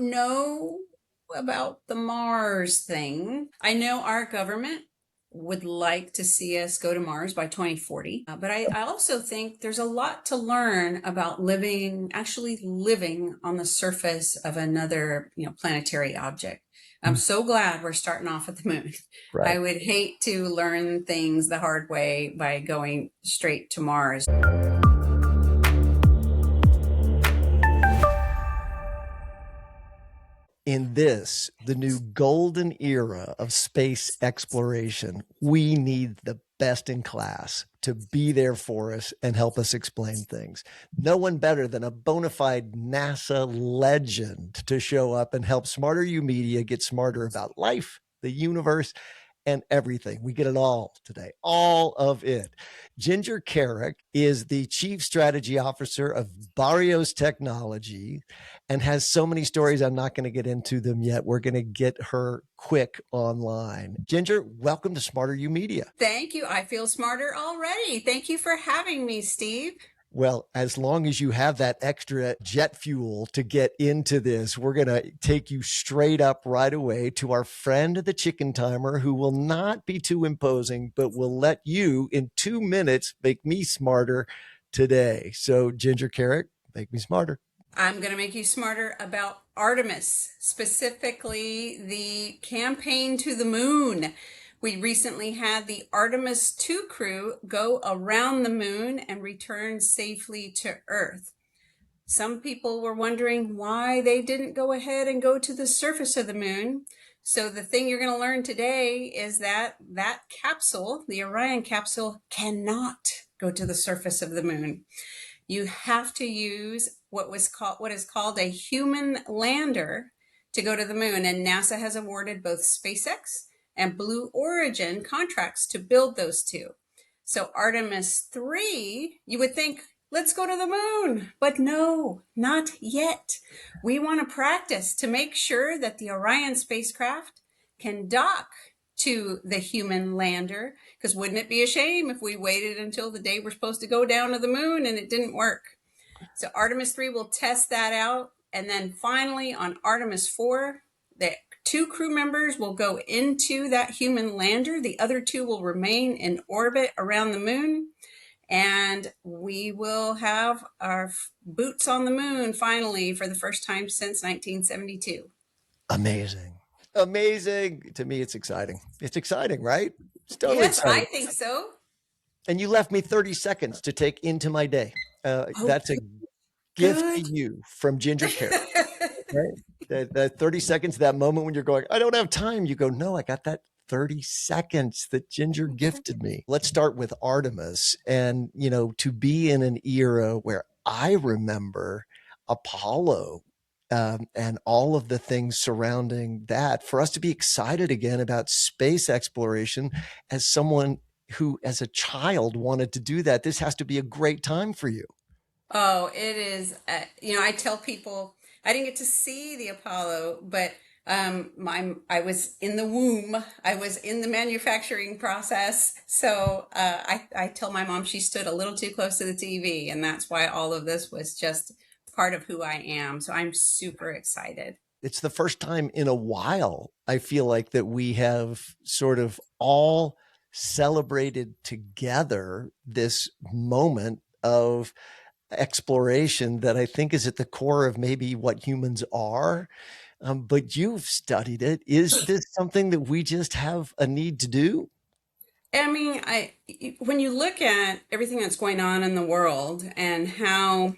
don't know about the Mars thing. I know our government would like to see us go to Mars by 2040. But I also think there's a lot to learn about actually living on the surface of another, planetary object. I'm so glad we're starting off at the moon. I Right. would hate to learn things the hard way by going straight to Mars. In this, the new golden era of space exploration, we need the best in class to be there for us and help us explain things. No one better than a bona fide NASA legend to show up and help SmarterUmedia get smarter about life, the universe, and everything. We get it all today, all of it. Ginger Kerrick is the Chief Strategy Officer of Barrios Technology and has so many stories. I'm not going to get into them yet. We're going to get her quick online. Ginger, welcome to SmarterUmedia. Thank you. I feel smarter already. Thank you for having me, Steve. Well, as long as you have that extra jet fuel to get into this, we're going to take you straight up right away to our friend, the chicken timer, who will not be too imposing, but will let you in 2 minutes make me smarter today. So, Ginger Kerrick, make me smarter. I'm going to make you smarter about Artemis, specifically the campaign to the moon. We recently had the Artemis 2 crew go around the moon and return safely to Earth. Some people were wondering why they didn't go ahead and go to the surface of the moon. So the thing you're going to learn today is that capsule, the Orion capsule, cannot go to the surface of the moon. You have to use what is called a human lander to go to the moon. And NASA has awarded both SpaceX and Blue Origin contracts to build those two. So Artemis 3, you would think, let's go to the moon. But no, not yet. We want to practice to make sure that the Orion spacecraft can dock to the human lander, because wouldn't it be a shame if we waited until the day we're supposed to go down to the moon and it didn't work? So Artemis 3 will test that out. And then finally on Artemis 4, the 2 crew members will go into that human lander. The other 2 will remain in orbit around the moon. And we will have our boots on the moon finally for the first time since 1972. Amazing. Amazing. To me, it's exciting. It's exciting, right? It's totally Yes, exciting. I think so. And you left me 30 seconds to take into my day. That's a gift to you from Ginger Kerrick. Right? That 30 seconds, that moment when you're going, I don't have time. You go, no, I got that 30 seconds that Ginger gifted me. Let's start with Artemis. And, to be in an era where I remember Apollo and all of the things surrounding that, for us to be excited again about space exploration as someone who, as a child, wanted to do that, this has to be a great time for you. Oh, it is. I tell people I didn't get to see the Apollo, but I was in the womb. I was in the manufacturing process. So I tell my mom she stood a little too close to the TV, and that's why all of this was just part of who I am. So I'm super excited. It's the first time in a while, I feel like, that we have sort of all celebrated together this moment of exploration that I think is at the core of maybe what humans are. But you've studied it. Is this something that we just have a need to do? I mean, when you look at everything that's going on in the world and how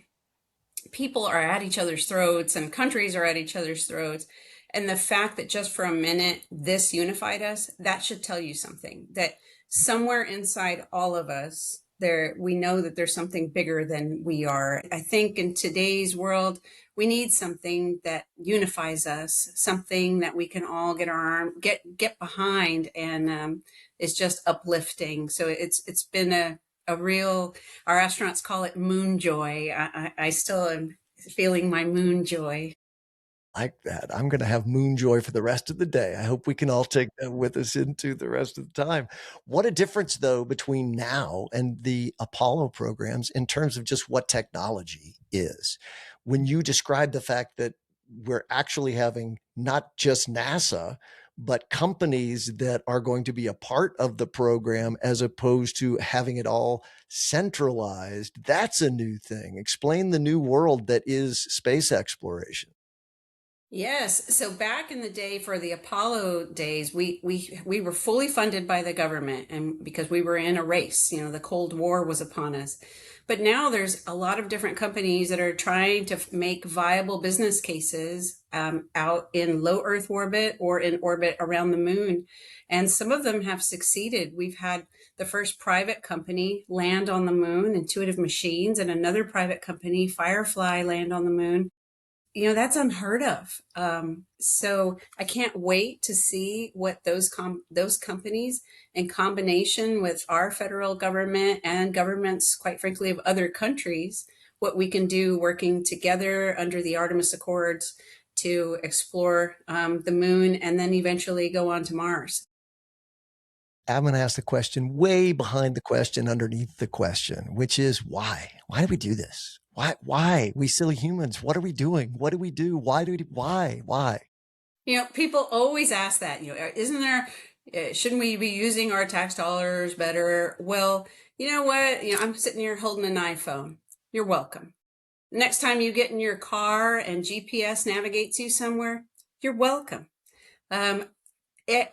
people are at each other's throats and countries are at each other's throats, and the fact that just for a minute this unified us, that should tell you something, that somewhere inside all of us we know that there's something bigger than we are. I think in today's world, we need something that unifies us, something that we can all get behind, and is just uplifting. So it's been a real, our astronauts call it moon joy. I still am feeling my moon joy. Like that. I'm going to have moon joy for the rest of the day. I hope we can all take that with us into the rest of the time. What a difference, though, between now and the Apollo programs in terms of just what technology is. When you describe the fact that we're actually having not just NASA, but companies that are going to be a part of the program as opposed to having it all centralized. That's a new thing. Explain the new world that is space exploration. Yes. So back in the day for the Apollo days, we were fully funded by the government, and because we were in a race, the Cold War was upon us. But now there's a lot of different companies that are trying to make viable business cases out in low Earth orbit or in orbit around the moon. And some of them have succeeded. We've had the first private company land on the moon, Intuitive Machines, and another private company, Firefly, land on the moon. That's unheard of. So I can't wait to see what those companies, in combination with our federal government and governments, quite frankly, of other countries, what we can do working together under the Artemis Accords to explore the moon and then eventually go on to Mars. I'm going to ask the question way behind the question, underneath the question, which is why? Why do we do this? Why? We silly humans. What are we doing? What do we do? Why do we do? Why? People always ask that, isn't there, shouldn't we be using our tax dollars better? Well, you know what? I'm sitting here holding an iPhone. You're welcome. Next time you get in your car and GPS navigates you somewhere, you're welcome.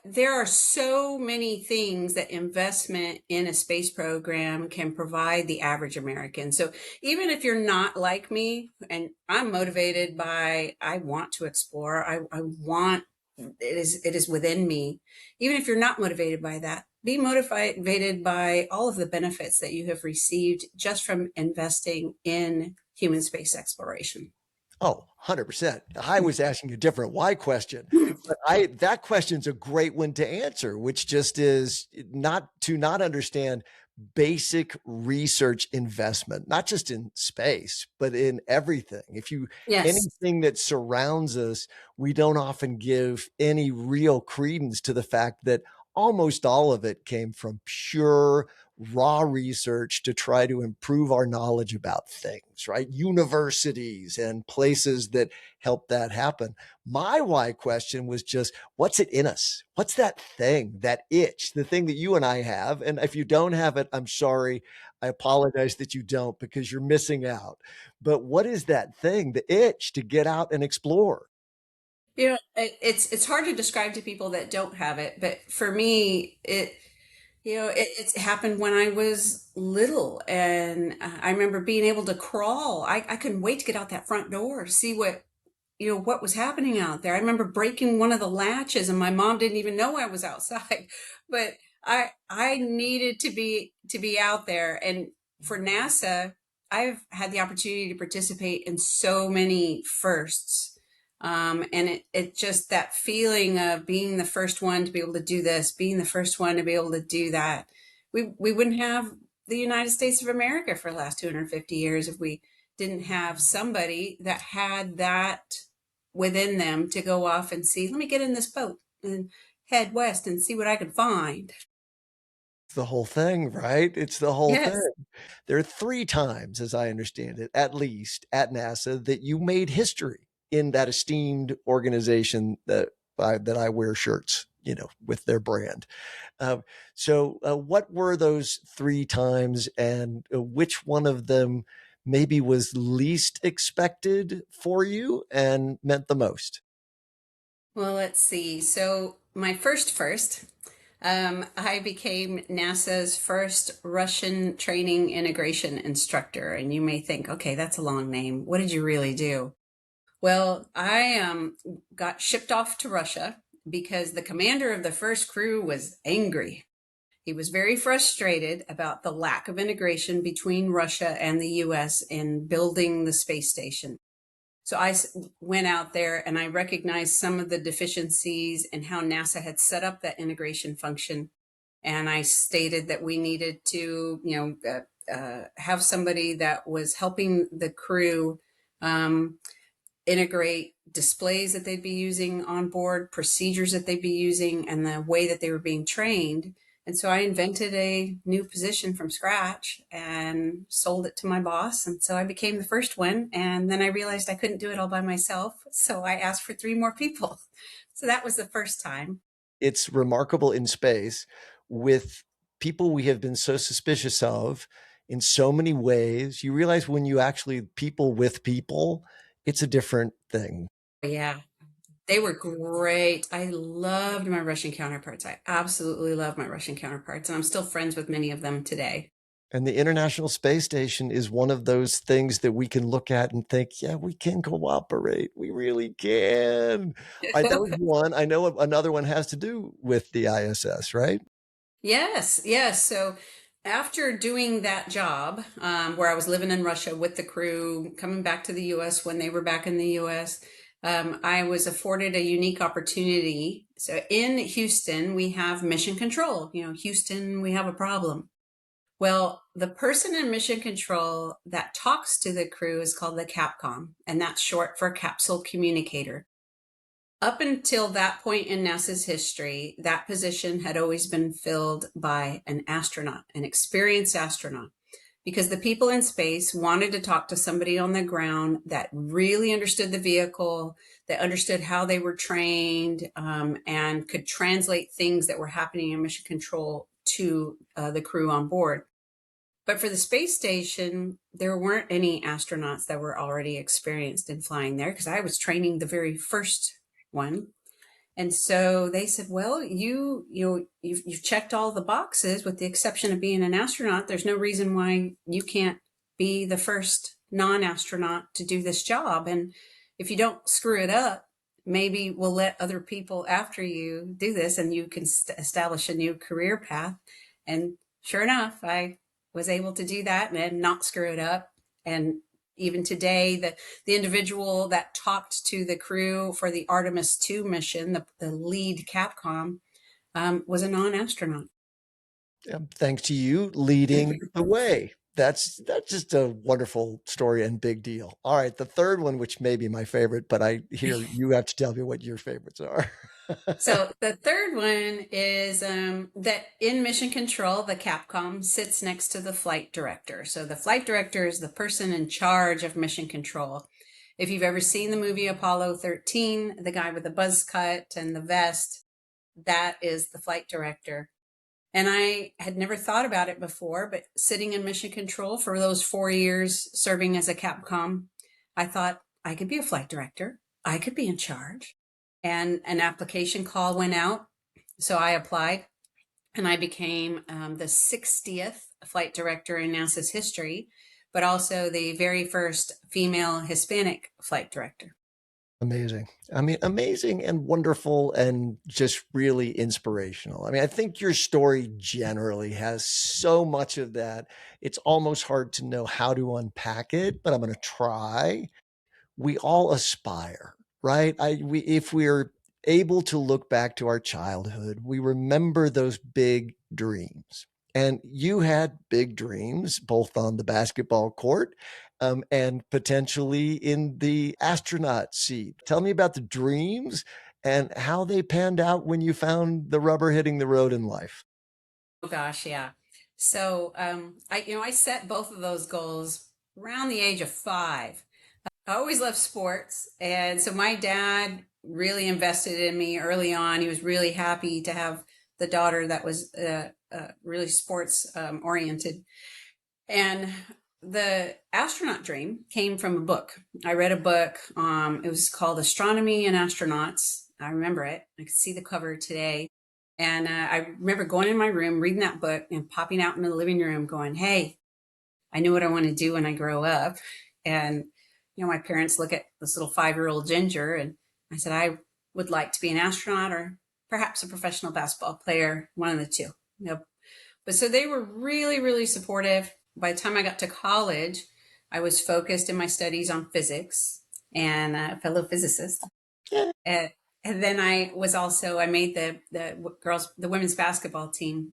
There are so many things that investment in a space program can provide the average American. So even if you're not like me, and I'm motivated by, I want to explore, I want, it is within me. Even if you're not motivated by that, be motivated by all of the benefits that you have received just from investing in human space exploration. Oh, 100%. I was asking a different why question, but that question's a great one to answer, which just is not understand basic research investment, not just in space, but in everything. Yes. Anything that surrounds us, we don't often give any real credence to the fact that almost all of it came from pure raw research to try to improve our knowledge about things, right? Universities and places that help that happen. My why question was just, what's it in us? What's that thing, that itch, the thing that you and I have? And if you don't have it, I'm sorry. I apologize that you don't, because you're missing out. But what is that thing, the itch to get out and explore? It's hard to describe to people that don't have it, but for me, it's happened when I was little, and I remember being able to crawl. I couldn't wait to get out that front door to see what was happening out there. I remember breaking one of the latches, and my mom didn't even know I was outside, but I needed to be out there. And for NASA, I've had the opportunity to participate in so many firsts. And it just, that feeling of being the first one to be able to do this, being the first one to be able to do that. We wouldn't have the United States of America for the last 250 years if we didn't have somebody that had that within them to go off and see, let me get in this boat and head west and see what I can find. The whole thing, right? It's the whole Yes. thing. There are three times, as I understand it, at least at NASA, that you made history in that esteemed organization that I wear shirts, with their brand. What were those three times, and which one of them maybe was least expected for you and meant the most? Well, let's see. So my first, I became NASA's first Russian training integration instructor. And you may think, okay, that's a long name. What did you really do? Well, I got shipped off to Russia because the commander of the first crew was angry. He was very frustrated about the lack of integration between Russia and the US in building the space station. So I went out there and I recognized some of the deficiencies in how NASA had set up that integration function. And I stated that we needed to, have somebody that was helping the crew integrate displays that they'd be using on board, procedures that they'd be using, and the way that they were being trained And so I invented a new position from scratch and sold it to my boss. And so I became the first one. And then I realized I couldn't do it all by myself. So I asked for 3 more people. So that was the first time. It's remarkable in space with people we have been so suspicious of in so many ways. You realize when you actually people with people, it's a different thing. Yeah, they were great. I loved my Russian counterparts. I absolutely love my Russian counterparts. And I'm still friends with many of them today. And the International Space Station is one of those things that we can look at and think, yeah, we can cooperate. We really can. That was one. I know another one has to do with the ISS, right? Yes, yes. So after doing that job, where I was living in Russia with the crew, coming back to the US when they were back in the US, I was afforded a unique opportunity. So in Houston, we have mission control. Houston, we have a problem. Well, the person in mission control that talks to the crew is called the Capcom, and that's short for capsule communicator. Up until that point in NASA's history, that position had always been filled by an astronaut, an experienced astronaut, because the people in space wanted to talk to somebody on the ground that really understood the vehicle, that understood how they were trained, and could translate things that were happening in mission control to the crew on board. But for the space station, there weren't any astronauts that were already experienced in flying there because I was training the very first one. And so they said, "Well, you've checked all the boxes with the exception of being an astronaut. There's no reason why you can't be the first non-astronaut to do this job. And if you don't screw it up, maybe we'll let other people after you do this and you can establish a new career path." And sure enough, I was able to do that and not screw it up. And even today, the individual that talked to the crew for the Artemis 2 mission, the lead Capcom, was a non-astronaut. Thanks to you leading the way. That's just a wonderful story and big deal. All right, the third one, which may be my favorite, but I hear you have to tell me what your favorites are. So the third one is that in mission control, the Capcom sits next to the flight director. So the flight director is the person in charge of mission control. If you've ever seen the movie Apollo 13, the guy with the buzz cut and the vest, that is the flight director. And I had never thought about it before, but sitting in mission control for those 4 years serving as a Capcom, I thought I could be a flight director. I could be in charge. And an application call went out. So I applied and I became the 60th flight director in NASA's history, but also the very first female Hispanic flight director. Amazing. I mean, amazing and wonderful and just really inspirational. I mean, I think your story generally has so much of that. It's almost hard to know how to unpack it, but I'm going to try. We all aspire, right? If we're able to look back to our childhood, we remember those big dreams. And you had big dreams, both on the basketball court and potentially in the astronaut seat. Tell me about the dreams and how they panned out when you found the rubber hitting the road in life. Oh gosh, yeah. So I set both of those goals around the age of 5. I always loved sports, and so my dad really invested in me early on. He was really happy to have the daughter that was really sports oriented. And the astronaut dream came from a book. I read a book. It was called Astronomy and Astronauts. I remember it. I could see the cover today. And I remember going in my room, reading that book, and popping out in the living room going, "Hey, I know what I want to do when I grow up." And, my parents look at this little 5-year-old Ginger, and I said, "I would like to be an astronaut or perhaps a professional basketball player, one of the two." But so they were really, really supportive. By the time I got to college, I was focused in my studies on physics and a fellow physicist. And, and then I made the women's basketball team.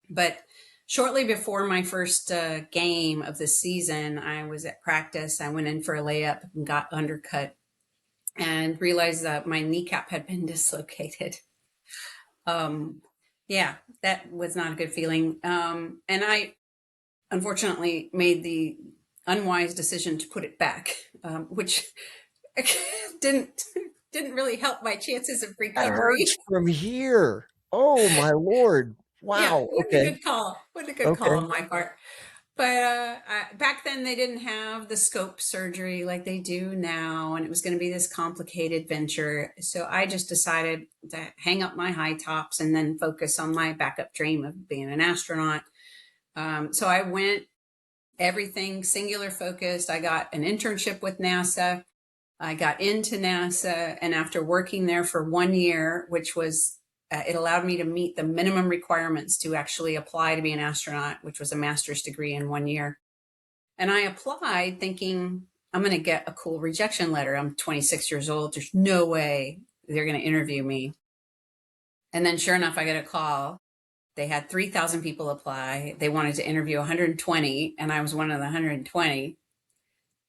But shortly before my first game of the season, I was at practice. I went in for a layup and got undercut and realized that my kneecap had been dislocated. Yeah, that was not a good feeling. And I unfortunately made the unwise decision to put it back, which didn't didn't really help my chances of That hurts recovery. from here. Oh my Lord. Yeah, Wow. wasn't a Okay. good call. Wasn't a good call Okay. on my part. But back then they didn't have the scope surgery like they do now, and it was going to be this complicated venture. So I just decided to hang up my high tops and then focus on my backup dream of being an astronaut. So I went everything singular focused. I got an internship with NASA. I got into NASA, and after working there for 1 year, which was it allowed me to meet the minimum requirements to actually apply to be an astronaut, which was a master's degree in 1 year. And I applied thinking I'm going to get a cool rejection letter. I'm 26 years old. There's no way they're going to interview me. And then sure enough, I get a call. They had 3,000 people apply. They wanted to interview 120, and I was one of the 120.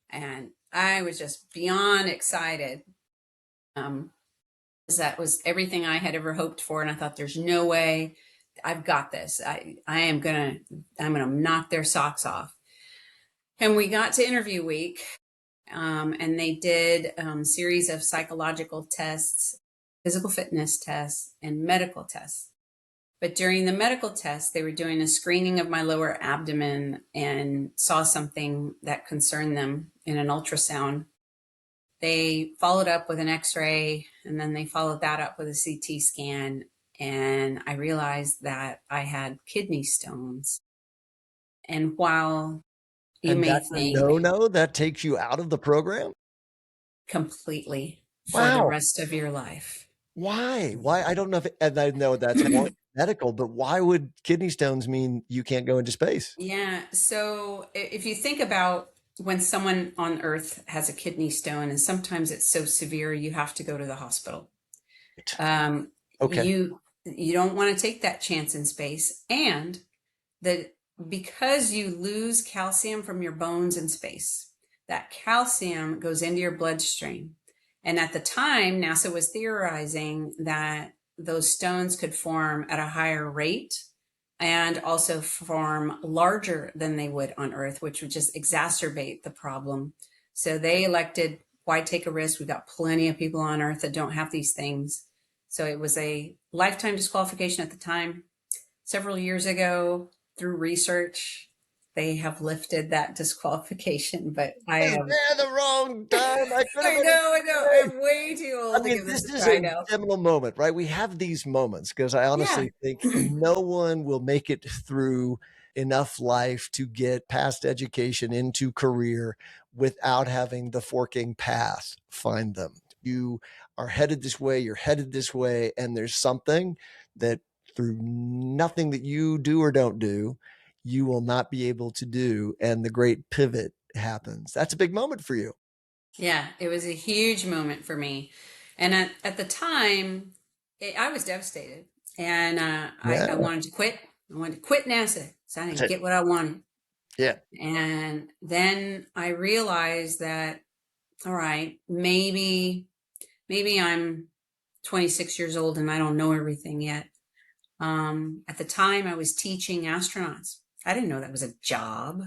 And I was just beyond excited. Um, that was everything I had ever hoped for. And I thought, there's no way I've got this. I'm going to knock their socks off. And we got to interview week, and they did series of psychological tests, physical fitness tests, and medical tests. But during the medical test, they were doing a screening of my lower abdomen and saw something that concerned them in an ultrasound. They followed up with an x-ray, and then they followed that up with a CT scan. And I realized that I had kidney stones. And while you And may that's a think no-no that takes you out of the program? completely for the Wow. rest of your life. Why? Why? I don't know if, and I know that's one medical, but why would kidney stones mean you can't go into space? Yeah. So if you think about when someone on Earth has a kidney stone, and sometimes it's so severe you have to go to the hospital. Um, Okay. you don't want to take that chance in space, and that because you lose calcium from your bones in space, that calcium goes into your bloodstream. And at the time, NASA was theorizing that those stones could form at a higher rate and also form larger than they would on Earth, which would just exacerbate the problem. So they elected, why take a risk? We've got plenty of people on Earth that don't have these things. So it was a lifetime disqualification at the time. Several years ago, through research, they have lifted that disqualification, but I I was am. there the wrong time. I could have been in I know. space. I'm way too I old to mean, give this this a is try a now. seminal moment, right? We have these moments because I Yeah. honestly think no one will make it through enough life to get past education into career without having the forking path find them. You are headed this way, you're headed this way, and there's something that through nothing that you do or don't do, you will not be able to do. And the great pivot happens. That's a big moment for you. Yeah, it was a huge moment for me. And at the time, I was devastated. And I Yeah. wanted to quit. I wanted to quit NASA so I That's didn't it. get what I wanted. Yeah. And then I realized that, all right, maybe I'm 26 years old and I don't know everything yet. At the time, I was teaching astronauts. I didn't know that was a job,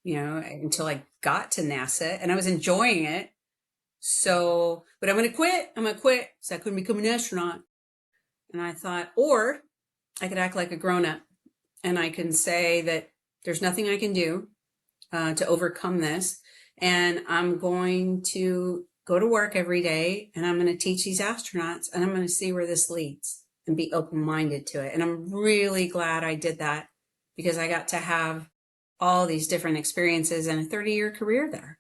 until I got to NASA, and I was enjoying it. So, but I'm going to quit. I'm going to quit so I couldn't become an astronaut. And I thought, or I could act like a grown up and I can say that there's nothing I can do to overcome this. And I'm going to go to work every day and I'm going to teach these astronauts and I'm going to see where this leads and be open minded to it. And I'm really glad I did that because I got to have all these different experiences and a 30-year career there.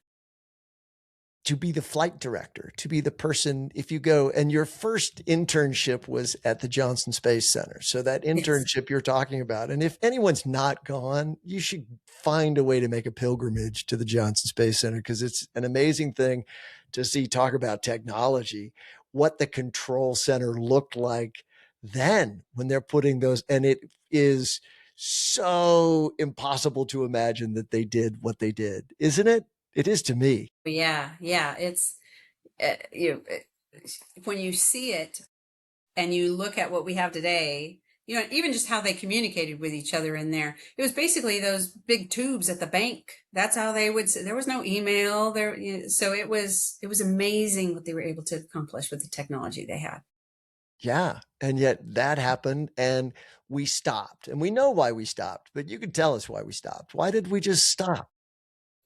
To be the flight director, to be the person, if you go, and your first internship was at the Johnson Space Center. So that Yes. internship you're talking about, and if anyone's not gone, you should find a way to make a pilgrimage to the Johnson Space Center because it's an amazing thing to see, talk about technology, what the control center looked like then when they're putting those, and it is so impossible to imagine that they did what they did, isn't it? It is to me. But yeah, it's when you see it and you look at what we have today, even just how they communicated with each other in there. It was basically those big tubes at the bank. That's how they would say. There was no email there. So it was amazing what they were able to accomplish with the technology they had. Yeah. And yet that happened and we stopped. And we know why we stopped, but you could tell us why we stopped. Why did we just stop?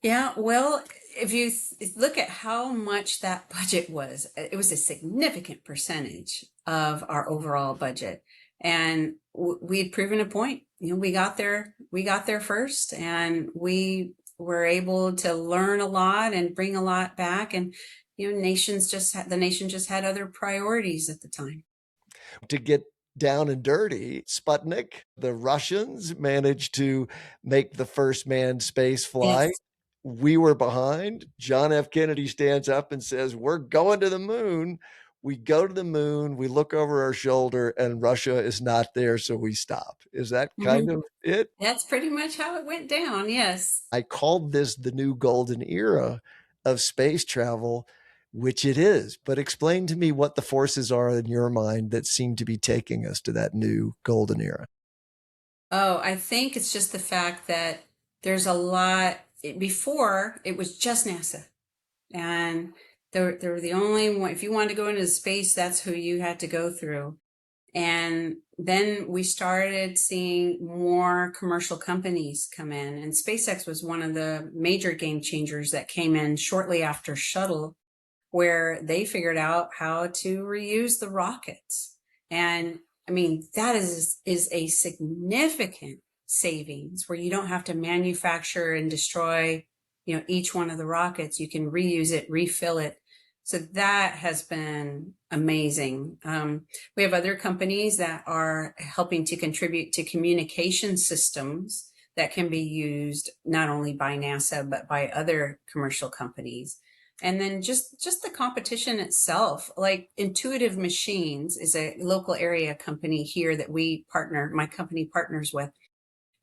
Yeah, well, if you look at how much that budget was, it was a significant percentage of our overall budget. And we'd proven a point. We got there first, and we were able to learn a lot and bring a lot back. And the nation just had other priorities at the time. To get down and dirty, Sputnik, the Russians managed to make the first manned space flight. Yes. We were behind. John F. Kennedy stands up and says, "We're going to the moon." We go to the moon, we look over our shoulder, and Russia is not there, so we stop. Is that kind of it? That's pretty much how it went down. Yes. I called this the new golden era of space travel, which it is. But explain to me what the forces are in your mind that seem to be taking us to that new golden era. Oh, I think it's just the fact that there's a lot. Before, it was just NASA. And they're the only one. If you wanted to go into space, that's who you had to go through. And then we started seeing more commercial companies come in. And SpaceX was one of the major game changers that came in shortly after Shuttle, where they figured out how to reuse the rockets. And I mean, that is a significant savings where you don't have to manufacture and destroy, each one of the rockets. You can reuse it, refill it. So that has been amazing. We have other companies that are helping to contribute to communication systems that can be used not only by NASA, but by other commercial companies. And then just the competition itself, like Intuitive Machines is a local area company here that my company partners with.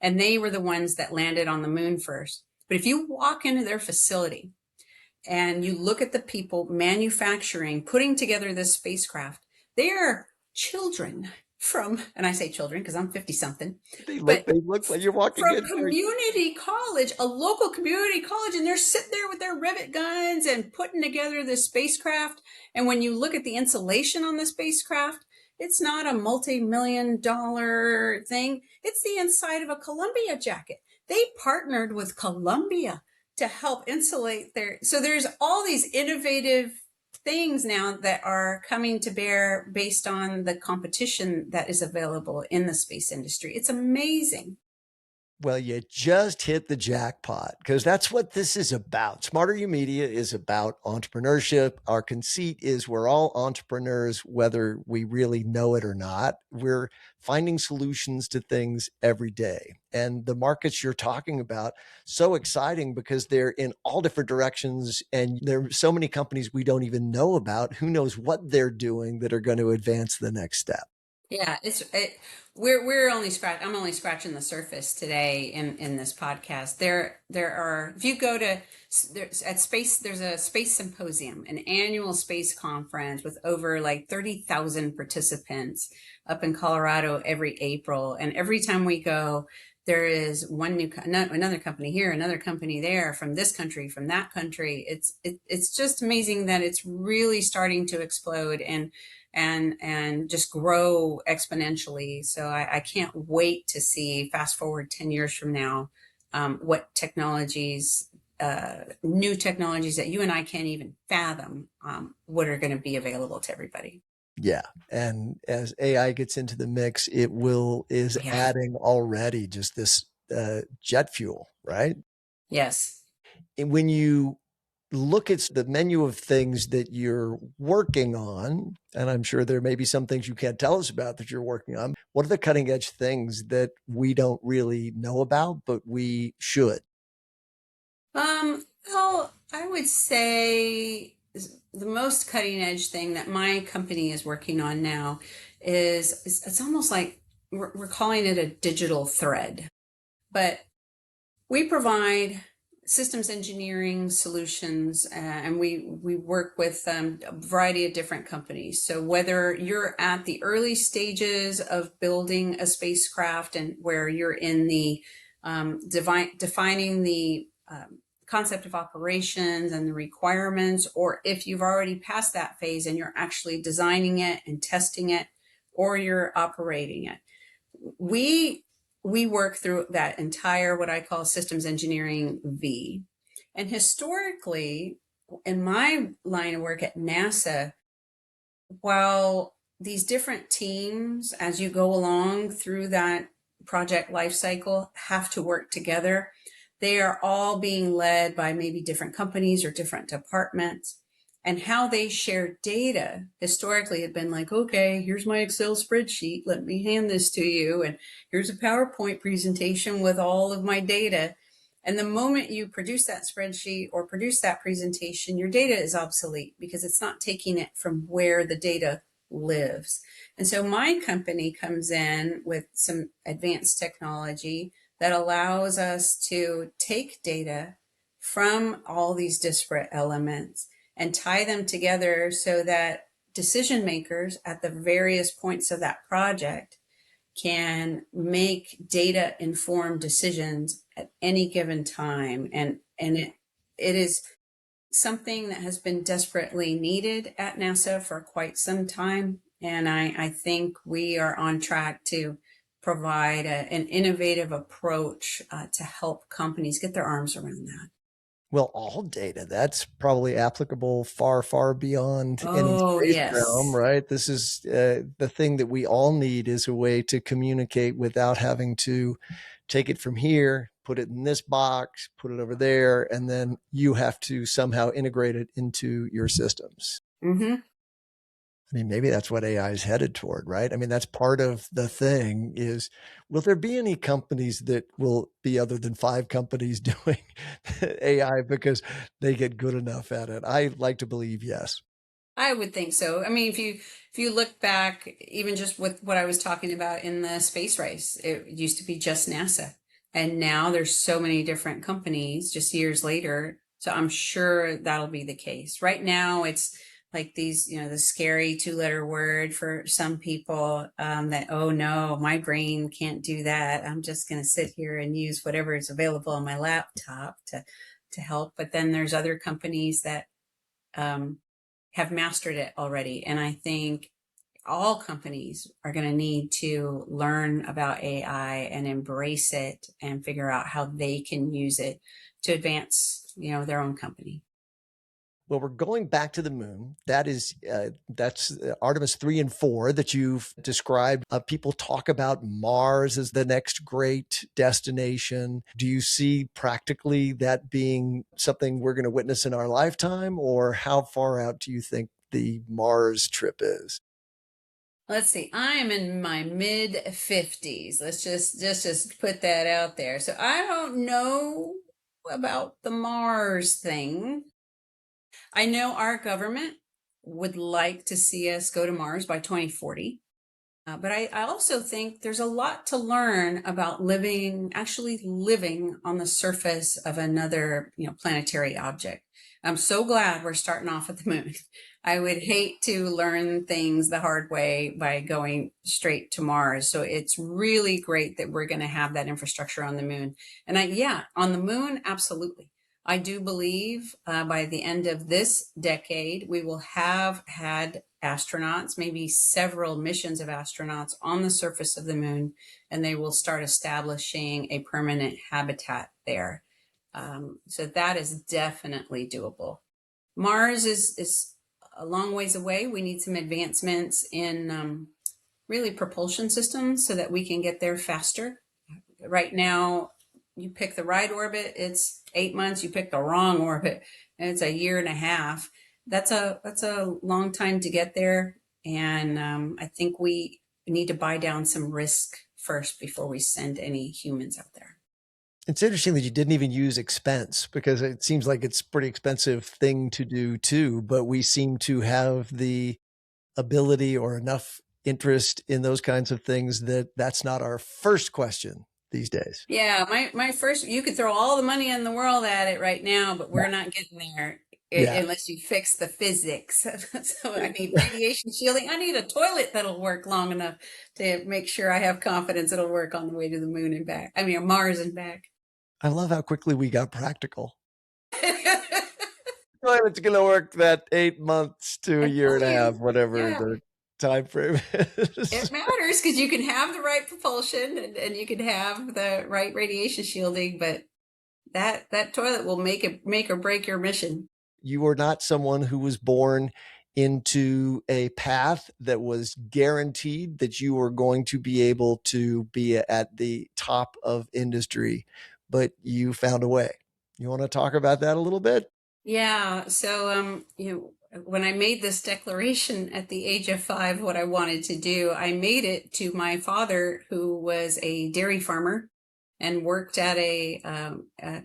And they were the ones that landed on the moon first. But if you walk into their facility and you look at the people manufacturing, putting together this spacecraft, they are children and I say children because I'm 50 something. They look like you're walking from in community college, a local community college, and they're sitting there with their rivet guns and putting together this spacecraft. And when you look at the insulation on the spacecraft, it's not a multi-million-dollar thing. It's the inside of a Columbia jacket. They partnered with Columbia to help insulate so there's all these innovative things now that are coming to bear based on the competition that is available in the space industry. It's amazing. Well, you just hit the jackpot because that's what this is about. SmarterUmedia is about entrepreneurship. Our conceit is we're all entrepreneurs, whether we really know it or not. We're finding solutions to things every day. And the markets you're talking about, so exciting because they're in all different directions. And there are so many companies we don't even know about. Who knows what they're doing that are going to advance the next step. Yeah, I'm only scratching the surface today in this podcast. There are, if you go to there's a space symposium, an annual space conference with over like 30,000 participants up in Colorado every April. And every time we go, there is another company here, another company there, from this country, from that country. It's just amazing that it's really starting to explode and just grow exponentially. So I can't wait to see, fast forward 10 years from now, what technologies, new technologies that you and I can't even fathom, what are going to be available to everybody. Yeah. And as AI gets into the mix, is adding already just this jet fuel, right? Yes. And when you look at the menu of things that you're working on, and I'm sure there may be some things you can't tell us about that you're working on. What are the cutting edge things that we don't really know about, but we should? Well, I would say the most cutting edge thing that my company is working on now is it's almost like we're calling it a digital thread, but we provide systems engineering solutions, and we work with a variety of different companies. So whether you're at the early stages of building a spacecraft and where you're in the defining the concept of operations and the requirements, or if you've already passed that phase and you're actually designing it and testing it, or you're operating it, we work through that entire, what I call systems engineering V. And historically, in my line of work at NASA, while these different teams, as you go along through that project lifecycle, have to work together, they are all being led by maybe different companies or different departments. And how they share data historically had been like, okay, here's my Excel spreadsheet. Let me hand this to you. And here's a PowerPoint presentation with all of my data. And the moment you produce that spreadsheet or produce that presentation, your data is obsolete because it's not taking it from where the data lives. And so my company comes in with some advanced technology that allows us to take data from all these disparate elements and tie them together so that decision makers at the various points of that project can make data informed decisions at any given time. And it is something that has been desperately needed at NASA for quite some time. And I think we are on track to provide an innovative approach to help companies get their arms around that. Well, all data, that's probably applicable far, far beyond any Oh, space realm, yes. right? This is the thing that we all need is a way to communicate without having to take it from here, put it in this box, put it over there, and then you have to somehow integrate it into your systems. Mm-hmm. I mean, maybe that's what AI is headed toward, right? I mean, that's part of the thing is, will there be any companies that will be other than 5 companies doing AI because they get good enough at it? I like to believe yes. I would think so. I mean, if you look back, even just with what I was talking about in the space race, it used to be just NASA, and now there's so many different companies just years later. So I'm sure that'll be the case. Right now, it's like these, the scary 2-letter word for some people, that, oh no, my brain can't do that. I'm just going to sit here and use whatever is available on my laptop to help. But then there's other companies that have mastered it already. And I think all companies are going to need to learn about AI and embrace it and figure out how they can use it to advance, their own company. Well, we're going back to the moon. That's Artemis 3 and 4 that you've described. People talk about Mars as the next great destination. Do you see practically that being something we're going to witness in our lifetime, or how far out do you think the Mars trip is? Let's see. I'm in my mid 50s. Let's just put that out there. So I don't know about the Mars thing. I know our government would like to see us go to Mars by 2040. But I also think there's a lot to learn about actually living on the surface of another, planetary object. I'm so glad we're starting off at the moon. I would hate to learn things the hard way by going straight to Mars. So it's really great that we're going to have that infrastructure on the moon. And on the moon, absolutely. I do believe by the end of this decade, we will have had astronauts, maybe several missions of astronauts on the surface of the moon, and they will start establishing a permanent habitat there. So that is definitely doable. Mars is a long ways away. We need some advancements in really propulsion systems so that we can get there faster. Right now, you pick the right orbit, it's 8 months. You pick the wrong orbit, and it's a year and a half. That's a long time to get there, and I think we need to buy down some risk first before we send any humans out there. It's interesting that you didn't even use expense, because it seems like it's a pretty expensive thing to do too, but we seem to have the ability or enough interest in those kinds of things that that's not our first question these days. Yeah, my first, you could throw all the money in the world at it right now, but Yeah. we're not getting there Yeah. unless you fix the physics. So I need radiation shielding. I need a toilet that'll work long enough to make sure I have confidence it'll work on the way to the moon and back. I mean, Mars and back. I love how quickly we got practical. Well, it's going to work that 8 months to a I year and tell a half, you, whatever yeah, the time frame is. it matters because you can have the right propulsion and you can have the right radiation shielding, but that toilet will make or break your mission. You are not someone who was born into a path that was guaranteed that you were going to be able to be at the top of industry, but you found a way. You want to talk about that a little bit? Yeah. So, when I made this declaration at the age of 5, what I wanted to do, I made it to my father, who was a dairy farmer and worked at a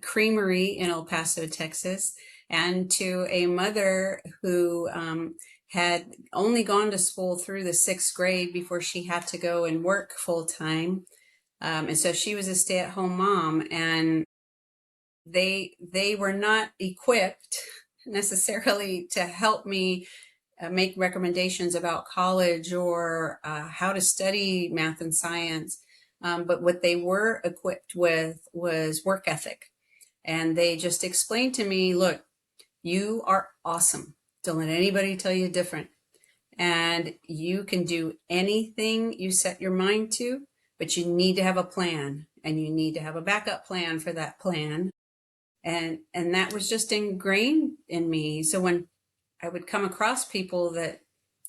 creamery in El Paso, Texas, and to a mother who had only gone to school through the 6th grade before she had to go and work full time. And so she was a stay-at-home mom, and they were not equipped necessarily to help me make recommendations about college or how to study math and science. But what they were equipped with was work ethic. And they just explained to me, look, you are awesome. Don't let anybody tell you different. And you can do anything you set your mind to, but you need to have a plan, and you need to have a backup plan for that plan. And that was just ingrained in me. So when I would come across people that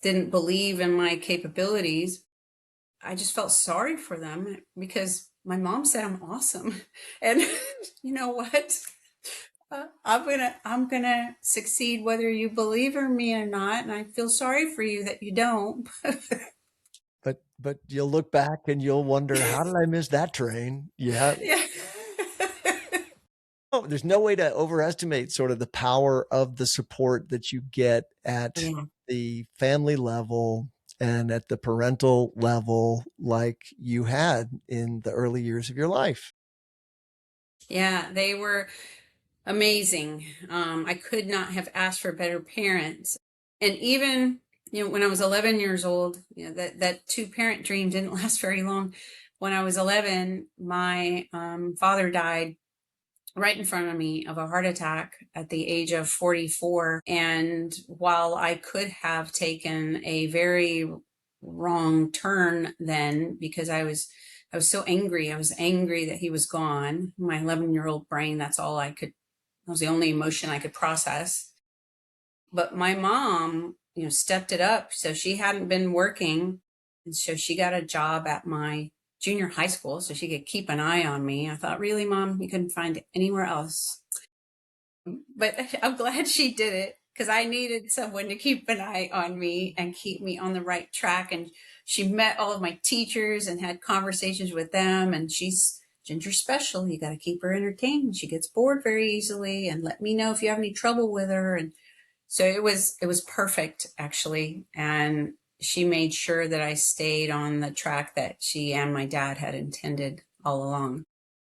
didn't believe in my capabilities, I just felt sorry for them because my mom said I'm awesome. And you know what? I'm gonna succeed whether you believe in me or not. And I feel sorry for you that you don't. But you'll look back and you'll wonder, how did I miss that train? Yeah. Yeah. Oh, there's no way to overestimate sort of the power of the support that you get at Yeah. the family level and at the parental level, like you had in the early years of your life. Yeah, they were amazing. I could not have asked for better parents. And even, when I was 11 years old, that two-parent dream didn't last very long. When I was 11, my father died right in front of me of a heart attack at the age of 44. And while I could have taken a very wrong turn then, because I was so angry. I was angry that he was gone. My 11-year-old brain, that's all that was the only emotion I could process. But my mom, stepped it up. So she hadn't been working. And so she got a job at my junior high school so she could keep an eye on me. I thought, really, Mom, you couldn't find it anywhere else. But I'm glad she did it because I needed someone to keep an eye on me and keep me on the right track. And she met all of my teachers and had conversations with them. And she's Ginger special. You got to keep her entertained. She gets bored very easily, and let me know if you have any trouble with her. And so it was perfect, actually. And she made sure that I stayed on the track that she and my dad had intended all along.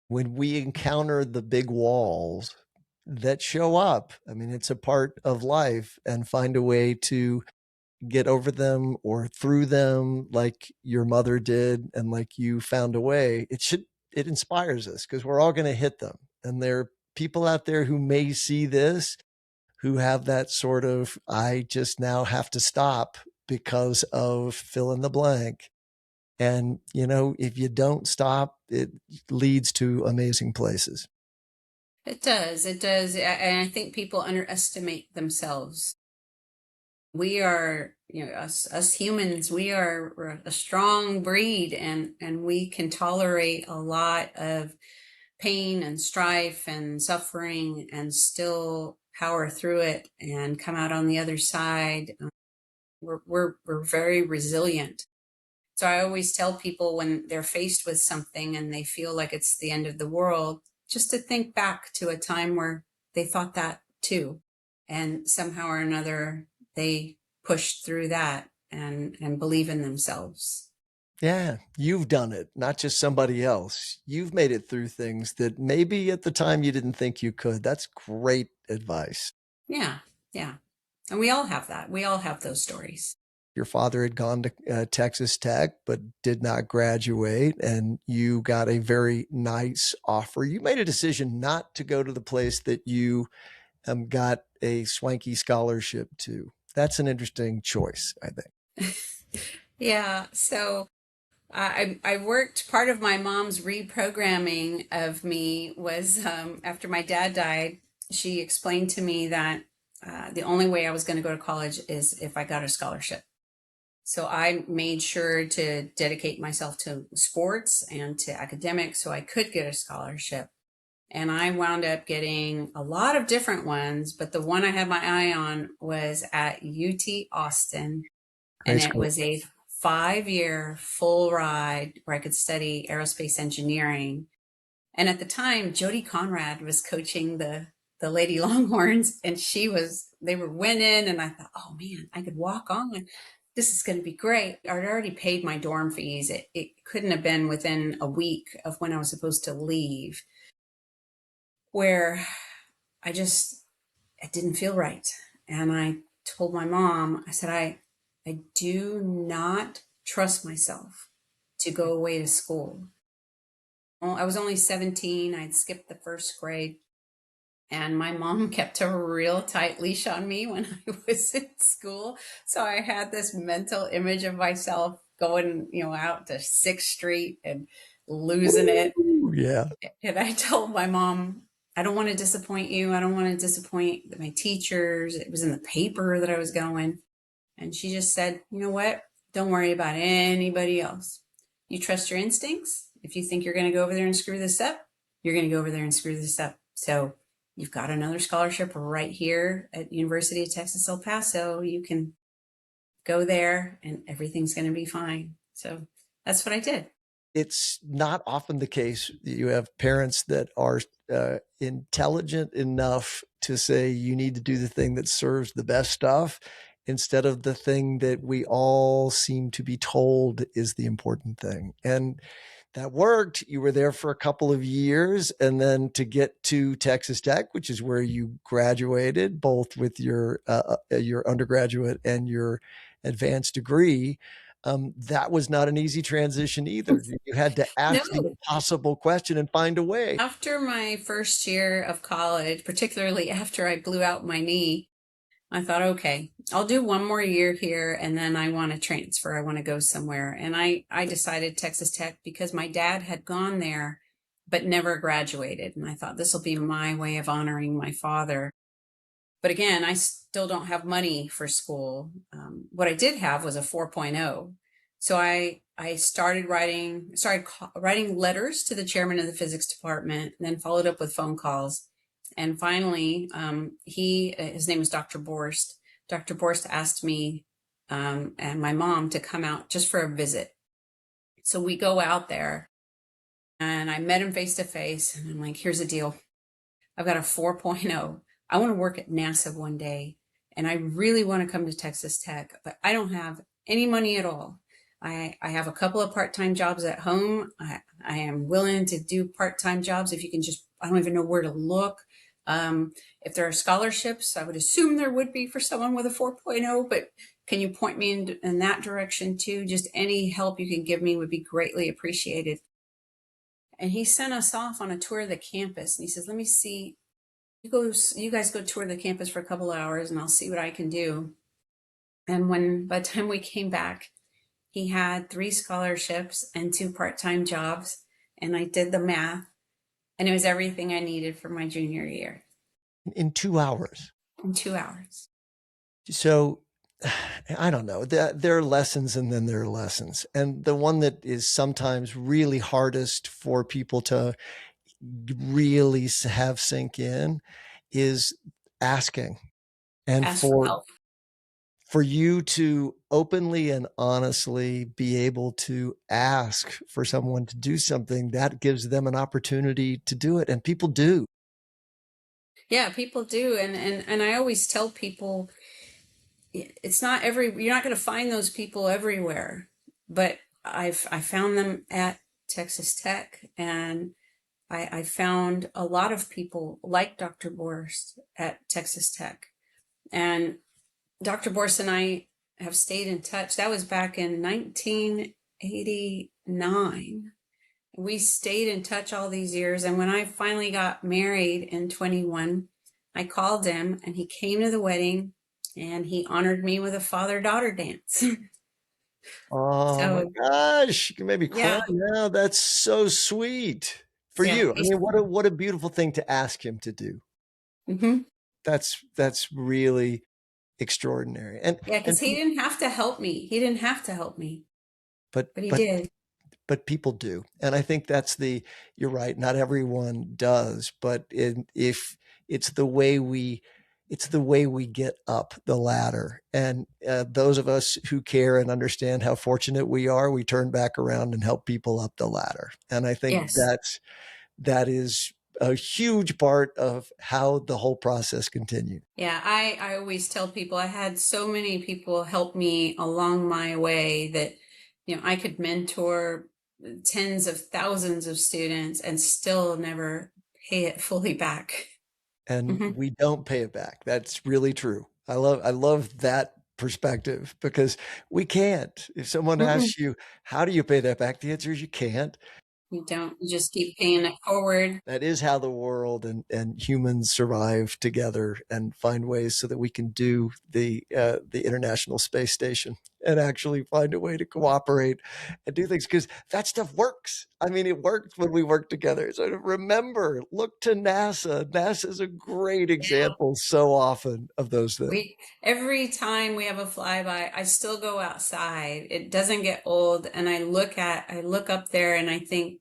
When we encounter the big walls that show up, I mean, it's a part of life, and find a way to get over them or through them like your mother did and like you found a way, it inspires us because we're all going to hit them. And there are people out there who may see this who have that sort of, I just now have to stop because of fill in the blank. And, if you don't stop, it leads to amazing places. It does. It does. And I think people underestimate themselves. We are, us humans, we're a strong breed, and we can tolerate a lot of pain and strife and suffering and still power through it and come out on the other side. We're very resilient. So I always tell people when they're faced with something and they feel like it's the end of the world, just to think back to a time where they thought that too. And somehow or another, they pushed through that and believe in themselves. Yeah, you've done it, not just somebody else. You've made it through things that maybe at the time you didn't think you could. That's great advice. Yeah, yeah. And we all have that. We all have those stories. Your father had gone to Texas Tech, but did not graduate, and you got a very nice offer. You made a decision not to go to the place that you got a swanky scholarship to. That's an interesting choice, I think. Yeah. So I worked, part of my mom's reprogramming of me was after my dad died, she explained to me that the only way I was going to go to college is if I got a scholarship. So I made sure to dedicate myself to sports and to academics so I could get a scholarship. And I wound up getting a lot of different ones, but the one I had my eye on was at UT Austin. And Great it school. was a 5-year full ride where I could study aerospace engineering. And at the time, Jody Conrad was coaching the Lady Longhorns, and they were winning. And I thought, oh man, I could walk on. This is going to be great. I'd already paid my dorm fees. It couldn't have been within a week of when I was supposed to leave, where I just, it didn't feel right. And I told my mom, I said, I do not trust myself to go away to school. Well, I was only 17. I'd skipped the first grade. And my mom kept a real tight leash on me when I was in school. So I had this mental image of myself going, out to 6th Street and losing it. Ooh, yeah. And I told my mom, I don't want to disappoint you. I don't want to disappoint my teachers. It was in the paper that I was going. And she just said, you know what? Don't worry about anybody else. You trust your instincts. If you think you're going to go over there and screw this up, you're going to go over there and screw this up. So you've got another scholarship right here at University of Texas El Paso. You can go there and everything's going to be fine. So that's what I did. It's not often the case that you have parents that are intelligent enough to say you need to do the thing that serves the best stuff instead of the thing that we all seem to be told is the important thing. And that worked. You were there for a couple of years, and then to get to Texas Tech, which is where you graduated, both with your undergraduate and your advanced degree. That was not an easy transition either. You had to ask the No. impossible question and find a way. After my first year of college, particularly after I blew out my knee, I thought, okay, I'll do one more year here and then I want to transfer. I want to go somewhere. And I decided Texas Tech because my dad had gone there but never graduated. And I thought this will be my way of honoring my father. But again, I still don't have money for school. What I did have was a 4.0. So I started writing letters to the chairman of the physics department, and then followed up with phone calls. And finally, his name is Dr. Borst. Dr. Borst asked me and my mom to come out just for a visit. So we go out there, and I met him face to face, and I'm like, here's the deal. I've got a 4.0. I want to work at NASA one day, and I really want to come to Texas Tech, but I don't have any money at all. I have a couple of part-time jobs at home. I am willing to do part-time jobs if you can just, I don't even know where to look. If there are scholarships, I would assume there would be for someone with a 4.0, but can you point me in that direction too? Just any help you can give me would be greatly appreciated. And he sent us off on a tour of the campus, and he says, let me see, you guys go tour the campus for a couple hours and I'll see what I can do. And by the time we came back, he had 3 scholarships and 2 part-time jobs. And I did the math, and it was everything I needed for my junior year In 2 hours. in 2 hours. So I don't know. There are lessons and then there are lessons. And the one that is sometimes really hardest for people to really have sink in is asking. And Ask for help. for you to openly and honestly be able to ask for someone to do something, that gives them an opportunity to do it. And people do. Yeah, people do. And I always tell people, you're not going to find those people everywhere, but I found them at Texas Tech, and I found a lot of people like Dr. Borst at Texas Tech. And Dr. Borst and I have stayed in touch. That was back in 1989. We stayed in touch all these years. And when I finally got married in 21, I called him and he came to the wedding and he honored me with a father-daughter dance. Oh my So gosh, you can make me cry yeah, now. That's so sweet for yeah, you. I mean, what a beautiful thing to ask him to do. mm-hmm. That's really extraordinary. Yeah, And because he didn't have to help me. He didn't have to help me, but but he but did. but people do. And I think that's you're right, not everyone does, but if it's the way we get up the ladder. And those of us who care and understand how fortunate we are, we turn back around and help people up the ladder. And I think Yes. that is a huge part of how the whole process continued. Yeah, I always tell people I had so many people help me along my way that, I could mentor tens of thousands of students and still never pay it fully back. And Hmm. we don't pay it back. That's really true. I love that perspective because we can't. If someone Mm-mm. asks you, how do you pay that back? The answer is you can't. You don't. You just keep paying it forward. That is how the world and humans survive together and find ways so that we can do the International Space Station and actually find a way to cooperate and do things because that stuff works. I mean, it works when we work together. So remember, look to NASA. NASA is a great example so often of those things. Every time we have a flyby, I still go outside. It doesn't get old, and I look up there and I think,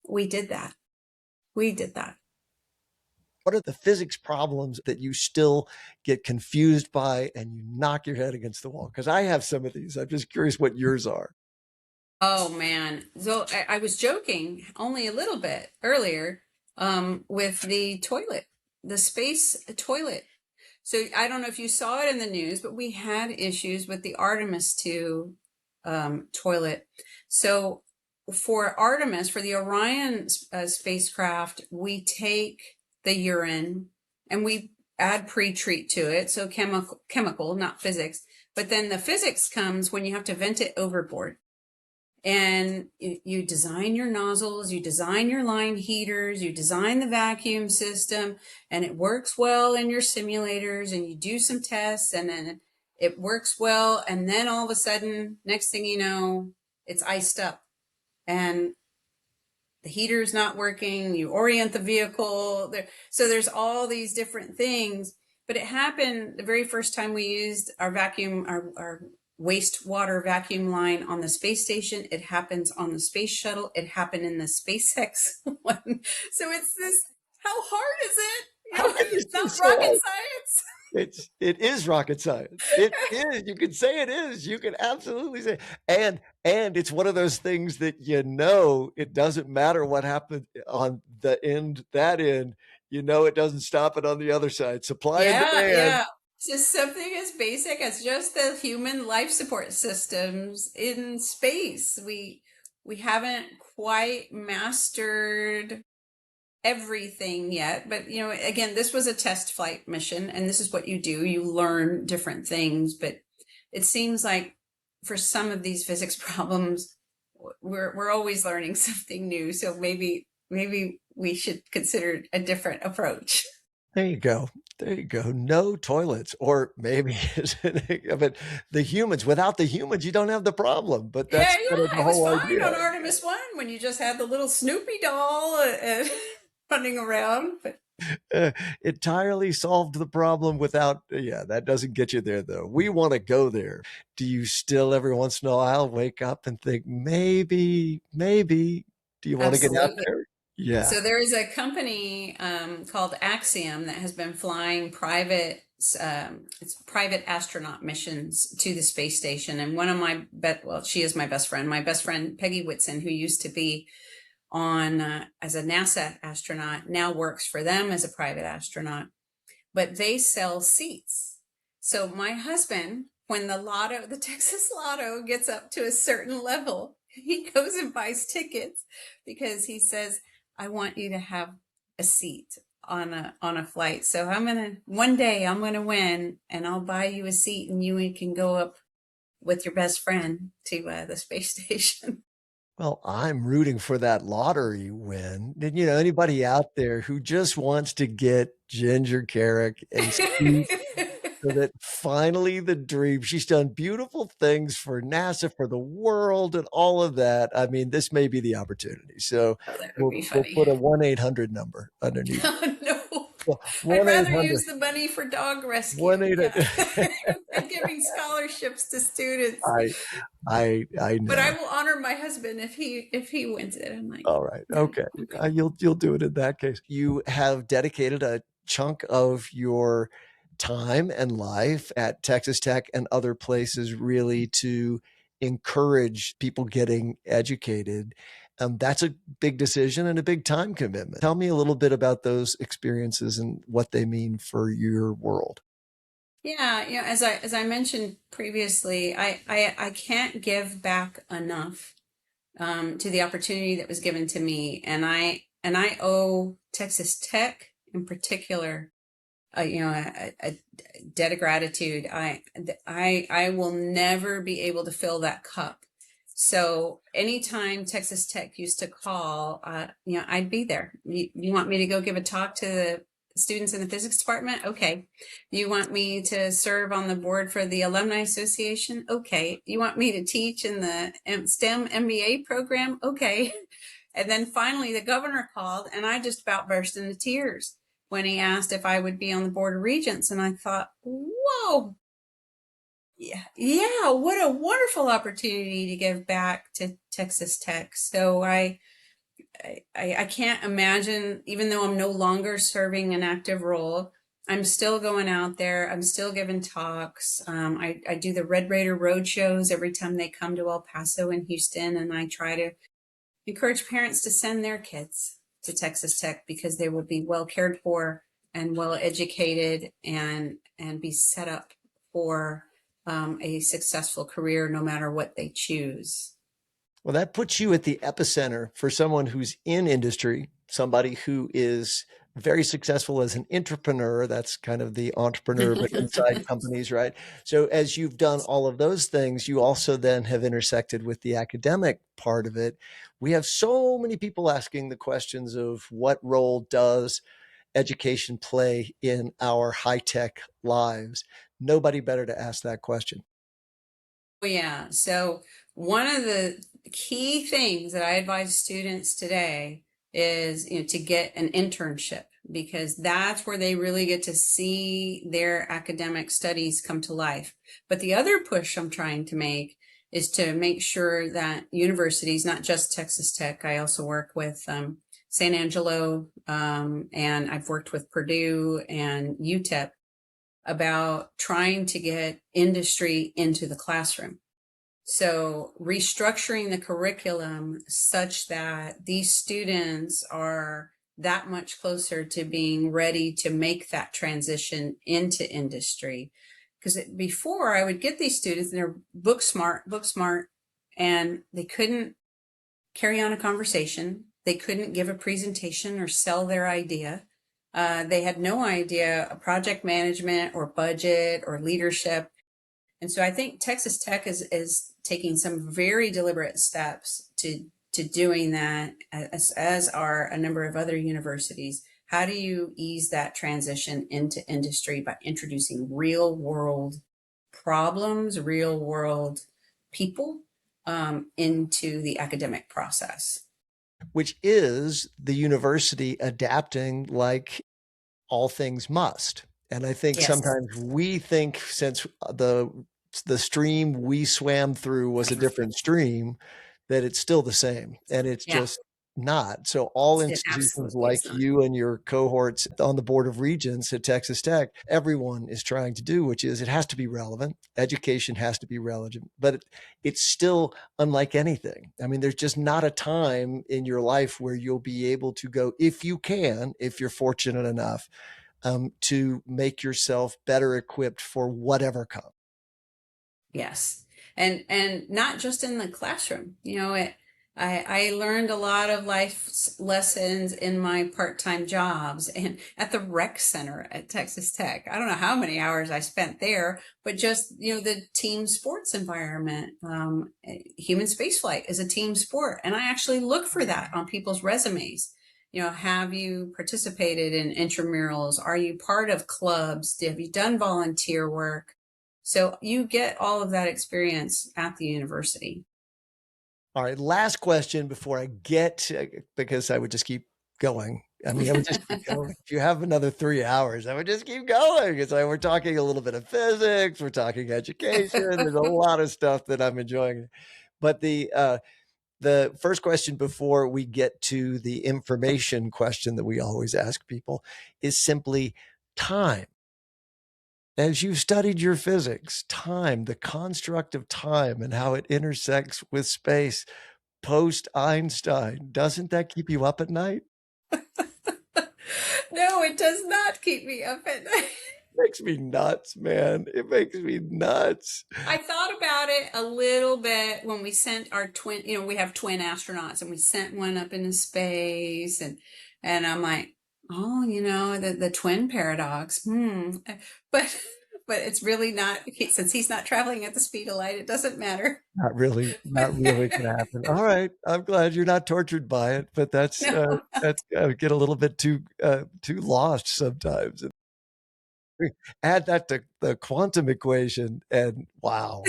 we did that. We did that. What are the physics problems that you still get confused by and you knock your head against the wall? Because I have some of these. I'm just curious what yours are. Oh man. So I was joking only a little bit earlier with the toilet, the space toilet. So I don't know if you saw it in the news, but we had issues with the Artemis 2 toilet. So for Artemis, for the Orion spacecraft, we take the urine and we add pre-treat to it. So chemical, not physics. But then the physics comes when you have to vent it overboard. And you design your nozzles, you design your line heaters, you design the vacuum system, and it works well in your simulators, and you do some tests, and then it works well, and then all of a sudden, next thing you know, it's iced up, and the heater's not working, you orient the vehicle. So there's all these different things, but it happened the very first time we used our vacuum, our wastewater vacuum line on the space station. It happens on the space shuttle. It happened in the SpaceX one. So it's this, how hard is it? How can this It's be not so rocket hard? science. It is rocket science. It is. You can say it is. You can absolutely say. And it's one of those things that it doesn't matter what happened on the end, that end. It doesn't stop it on the other side. Supply and Yeah, demand. yeah. Just something as basic as just the human life support systems in space. We haven't quite mastered everything yet, but again, this was a test flight mission, and this is what you do. You learn different things, but it seems like for some of these physics problems, we're always learning something new. So maybe we should consider a different approach. There you go. There you go. No toilets, or maybe, but the humans. Without the humans, you don't have the problem. But Yeah, that's kind of yeah, the it was whole fine idea. on Artemis 1 when you just had the little Snoopy doll running around. But Entirely solved the problem without, yeah, that doesn't get you there though. We want to go there. Do you still every once in a while wake up and think, maybe, do you want to get out absolutely. there? Yeah. So there is a company called Axiom that has been flying it's private astronaut missions to the space station. And one of she is my best friend. My best friend, Peggy Whitson, who used to be on as a NASA astronaut, now works for them as a private astronaut, but they sell seats. So my husband, when the Texas Lotto gets up to a certain level, he goes and buys tickets because he says, I want you to have a seat on a flight. So one day I'm gonna win, and I'll buy you a seat, and you can go up with your best friend to the space station. Well, I'm rooting for that lottery win. And, you know, anybody out there who just wants to get Ginger Kerrick and see so that finally the dream, she's done beautiful things for NASA, for the world, and all of that. I mean, this may be the opportunity. So Oh, that would we'll, be we'll funny. put a 1-800 number underneath. Oh, no. Well, I'd one eight rather hundred use the money for dog one rescue. eight. Yeah. And giving scholarships to students. I But I know. will honor my husband if he wins it. I'm like, All right. yeah, Okay. okay. You'll do it in that case. You have dedicated a chunk of your time and life at Texas Tech and other places really to encourage people getting educated. That's a big decision and a big time commitment. Tell me a little bit about those experiences and what they mean for your world. Yeah, as I mentioned previously, I can't give back enough to the opportunity that was given to me, and I owe Texas Tech in particular, a debt of gratitude. I will never be able to fill that cup. So anytime Texas Tech used to call, I'd be there. You want me to go give a talk to the students in the physics department? Okay. You want me to serve on the board for the Alumni Association? Okay. You want me to teach in the STEM MBA program? Okay. And then finally the governor called, and I just about burst into tears when he asked if I would be on the board of regents. And I thought, whoa, yeah, what a wonderful opportunity to give back to Texas Tech. So I can't imagine, even though I'm no longer serving an active role, I'm still going out there. I'm still giving talks. I do the Red Raider road shows every time they come to El Paso and Houston, and I try to encourage parents to send their kids to Texas Tech because they will be well cared for and well educated and be set up for a successful career no matter what they choose. Well, that puts you at the epicenter for someone who's in industry, somebody who is very successful as an entrepreneur. That's kind of the entrepreneur, but inside companies, right? So as you've done all of those things, you also then have intersected with the academic part of it. We have so many people asking the questions of what role does education play in our high-tech lives? Nobody better to ask that question. Yeah. So one of the key things that I advise students today is, to get an internship, because that's where they really get to see their academic studies come to life. But the other push I'm trying to make is to make sure that universities, not just Texas Tech, I also work with San Angelo, and I've worked with Purdue and UTEP about trying to get industry into the classroom. So restructuring the curriculum such that these students are that much closer to being ready to make that transition into industry. Because before I would get these students and they're book smart, and they couldn't carry on a conversation. They couldn't give a presentation or sell their idea. They had no idea of project management or budget or leadership. And so I think Texas Tech is taking some very deliberate steps to doing that, as are a number of other universities. How do you ease that transition into industry by introducing real world problems, real world people into the academic process? Which is the university adapting like all things must. And I think Yes. sometimes we think since the stream we swam through was a different stream, that it's still the same. And it's Yeah, just not. So all it institutions absolutely is like not. you and your cohorts on the board of regents at Texas Tech, everyone is trying to do, which is it has to be relevant. Education has to be relevant, but it's still unlike anything. I mean, there's just not a time in your life where you'll be able to go, if you can, if you're fortunate enough, to make yourself better equipped for whatever comes. Yes. and not just in the classroom. I learned a lot of life lessons in my part-time jobs and at the rec center at Texas Tech. I don't know how many hours I spent there, but just, the team sports environment. Human spaceflight is a team sport, and I actually look for that on people's resumes. Have you participated in intramurals? Are you part of clubs? Have you done volunteer work? So you get all of that experience at the university. All right, last question before I get, because I would just keep going. I mean, I would just keep going. If you have another 3 hours, I would just keep going. It's like we're talking a little bit of physics, we're talking education. There's a lot of stuff that I'm enjoying. But the first question before we get to the information question that we always ask people is simply time. As you've studied your physics, time, the construct of time and how it intersects with space post Einstein, doesn't that keep you up at night? No, it does not keep me up at night. Makes me nuts, man. It makes me nuts. I thought about it a little bit when we sent our twin, we have twin astronauts, and we sent one up into space, and I'm like, oh, the twin paradox. But but it's really not, since he's not traveling at the speed of light, it doesn't matter. Not really gonna happen. All right. I'm glad you're not tortured by it, but that's No. get a little bit too lost sometimes. Add that to the quantum equation and wow.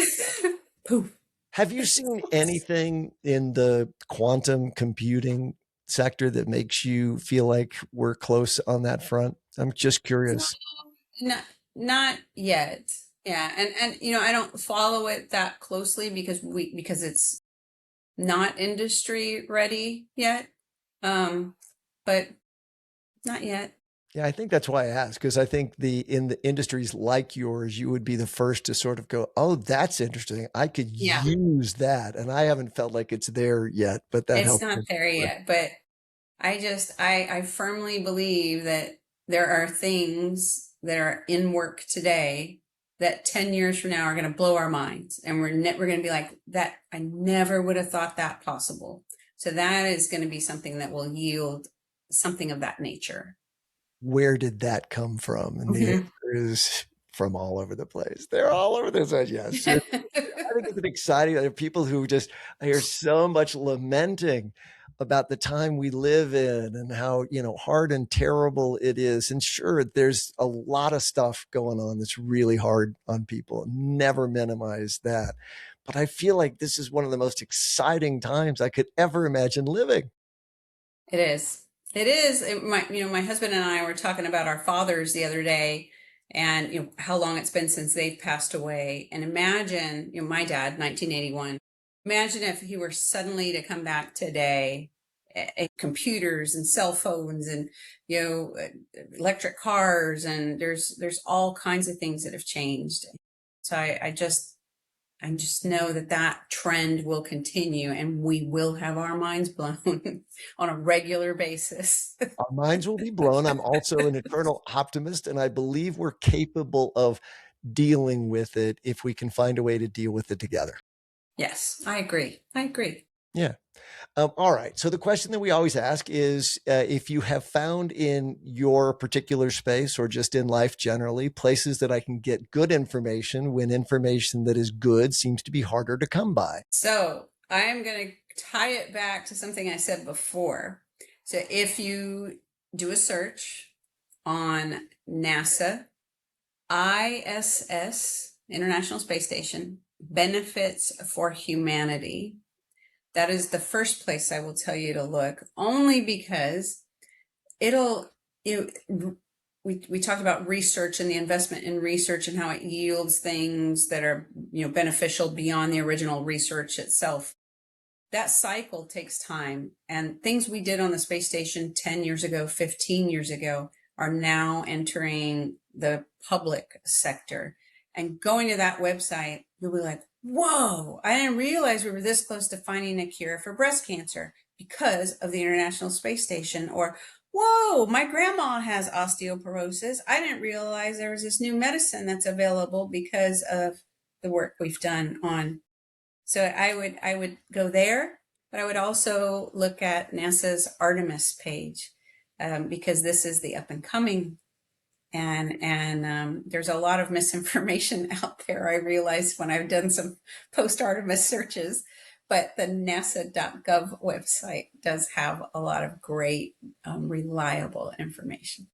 Poof. Have you seen anything in the quantum computing sector that makes you feel like we're close on that front? I'm just curious. Not yet. Yeah, and I don't follow it that closely because it's not industry ready yet. But not yet. Yeah, I think that's why I asked, because I think in the industries like yours, you would be the first to sort of go, "Oh, that's interesting. I could Yeah, use that," and I haven't felt like it's there yet, but that it's helps. not there yet, but I firmly believe that there are things that are in work today that 10 years from now are going to blow our minds, and we're going to be like, that I never would have thought that possible. So that is going to be something that will yield something of that nature. Where did that come from? And the answer is from all over the place. They're all over this. Yes. I think it's an exciting. There are people who just, I hear so much lamenting about the time we live in and how, hard and terrible it is. And sure, there's a lot of stuff going on that's really hard on people. Never minimize that. But I feel like this is one of the most exciting times I could ever imagine living. It is. It is. My husband and I were talking about our fathers the other day, and how long it's been since they've passed away. And imagine, my dad, 1981. Imagine if he were suddenly to come back today, computers and cell phones and electric cars, and there's all kinds of things that have changed. So I just know that trend will continue, and we will have our minds blown on a regular basis. Our minds will be blown. I'm also an eternal optimist, and I believe we're capable of dealing with it if we can find a way to deal with it together. Yes, I agree. I agree. Yeah. All right. So the question that we always ask is if you have found in your particular space or just in life generally, places that I can get good information when information that is good seems to be harder to come by. So I am going to tie it back to something I said before. So if you do a search on NASA, ISS, International Space Station, benefits for humanity, that is the first place I will tell you to look, only because it'll, we talked about research and the investment in research and how it yields things that are, beneficial beyond the original research itself. That cycle takes time, and things we did on the space station 10 years ago, 15 years ago, are now entering the public sector. And going to that website, you'll be like, whoa, I didn't realize we were this close to finding a cure for breast cancer because of the International Space Station. Or, whoa, my grandma has osteoporosis. I didn't realize there was this new medicine that's available because of the work we've done on So I would go there, but I would also look at NASA's Artemis page, because this is the up and coming, and there's a lot of misinformation out there. I realized when I've done some post Artemis searches, but the NASA.gov website does have a lot of great, reliable information.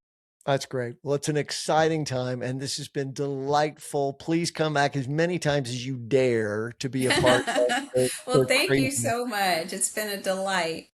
That's great. Well, it's an exciting time, and this has been delightful. Please come back as many times as you dare to be a part of Well, the thank you crazy. so much. It's been a delight.